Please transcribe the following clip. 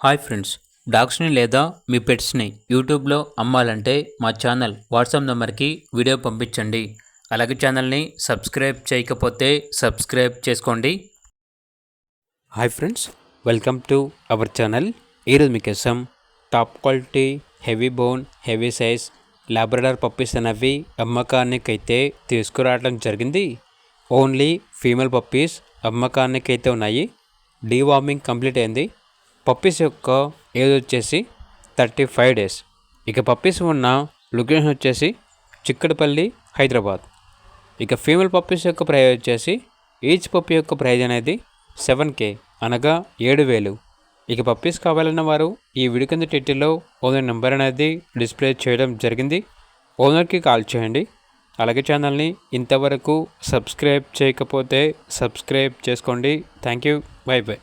Hi friends, డాగ్స్ని లేదా మీ పెట్స్ని యూట్యూబ్లో అమ్మాలంటే మా ఛానల్ వాట్సాప్ నెంబర్కి వీడియో పంపించండి. అలాగే ఛానల్ని సబ్స్క్రైబ్ చేయకపోతే సబ్స్క్రైబ్ చేసుకోండి. Hi friends, welcome to our channel. ఈరోజు మీకోసం top quality heavy bone heavy size Labrador puppies అనేవి అమ్మకానికైతే తీసుకురావడం జరిగింది. ఓన్లీ ఫీమేల్ పప్పీస్ అమ్మకానికైతే ఉన్నాయి. డీవార్మింగ్ కంప్లీట్ అయింది. పప్పీస్ యొక్క ఏజ్ వచ్చేసి 35 days. ఇక పప్పీస్ ఉన్న లొకేషన్ వచ్చేసి చిక్కడపల్లి, హైదరాబాద్. ఇక ఫీమేల్ పప్పీస్ యొక్క ప్రైజ్ వచ్చేసి ఈచ్ పప్పీ యొక్క ప్రైజ్ అనేది 7K అనగా 7,000. ఇక పప్పీస్ కావాలన్న వారు ఈ వీడియో కింద టైటిల్లో ఓనర్ నెంబర్ అనేది డిస్ప్లే చేయడం జరిగింది. ఓనర్కి కాల్ చేయండి. అలాగే ఛానల్ని ఇంతవరకు సబ్స్క్రైబ్ చేయకపోతే సబ్స్క్రైబ్ చేసుకోండి. Thank you. By by.